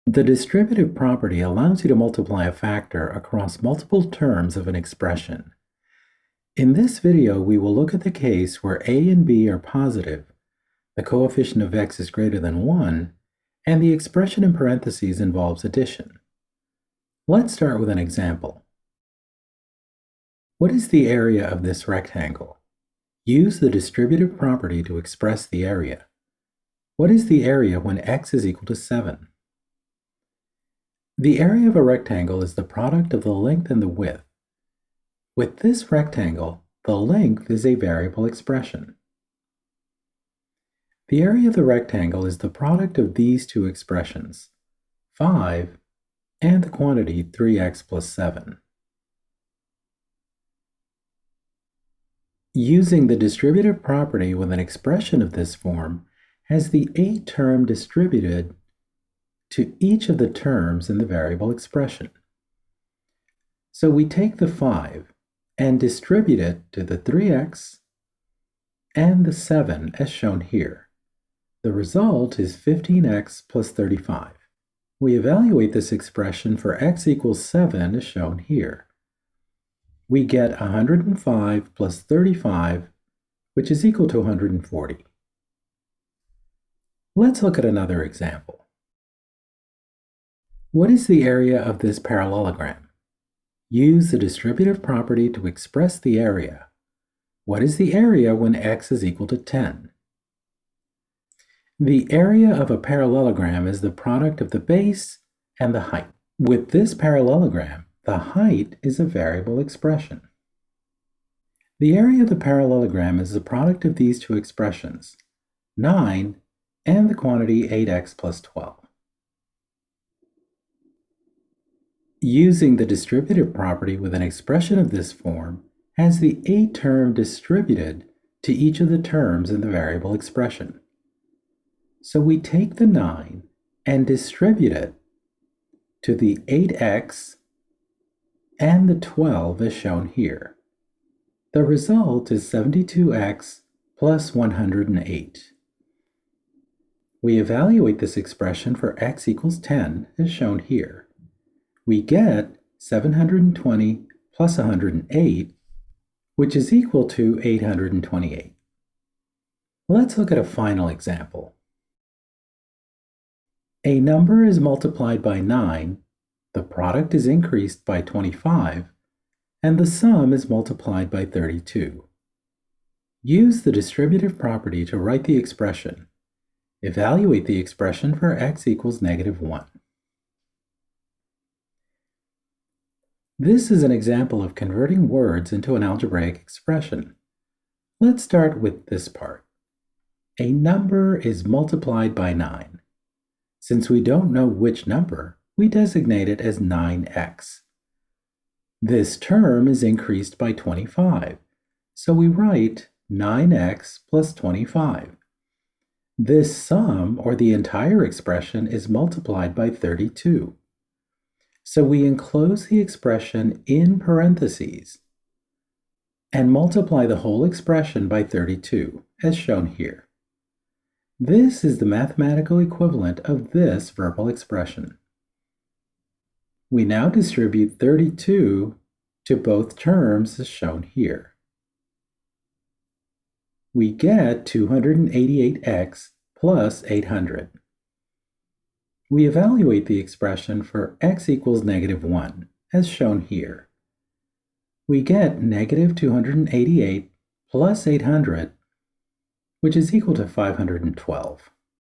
The distributive property allows you to multiply a factor across multiple terms of an expression. In this video, we will look at the case where a and b are positive, the coefficient of x is greater than 1, and the expression in parentheses involves addition. Let's start with an example. What is the area of this rectangle? Use the distributive property to express the area. What is the area when x is equal to 7? The area of a rectangle is the product of the length and the width. With this rectangle, the length is a variable expression. The area of the rectangle is the product of these two expressions, 5 and the quantity 3x plus 7. Using the distributive property with an expression of this form has the a term distributed to each of the terms in the variable expression. So we take the 5 and distribute it to the 3x and the 7 as shown here. The result is 15x plus 35. We evaluate this expression for x equals 7 as shown here. We get 105 plus 35, which is equal to 140. Let's look at another example. What is the area of this parallelogram? Use the distributive property to express the area. What is the area when x is equal to 10? The area of a parallelogram is the product of the base and the height. With this parallelogram, the height is a variable expression. The area of the parallelogram is the product of these two expressions, 9 and the quantity 8x plus 12. Using the distributive property with an expression of this form has the a term distributed to each of the terms in the variable expression. So we take the 9 and distribute it to the 8x and the 12 as shown here. The result is 72x plus 108. We evaluate this expression for x equals 10 as shown here. We get 720 plus 108, which is equal to 828. Let's look at a final example. A number is multiplied by 9, the product is increased by 25, and the sum is multiplied by 32. Use the distributive property to write the expression. Evaluate the expression for x equals -1. This is an example of converting words into an algebraic expression. Let's start with this part. A number is multiplied by 9. Since we don't know which number, we designate it as 9x. This term is increased by 25, so we write 9x plus 25. This sum, or the entire expression, is multiplied by 32. So we enclose the expression in parentheses and multiply the whole expression by 32, as shown here. This is the mathematical equivalent of this verbal expression. We now distribute 32 to both terms as shown here. We get 288x plus 800. We evaluate the expression for x equals -1, as shown here. We get -288 plus 800, which is equal to 512.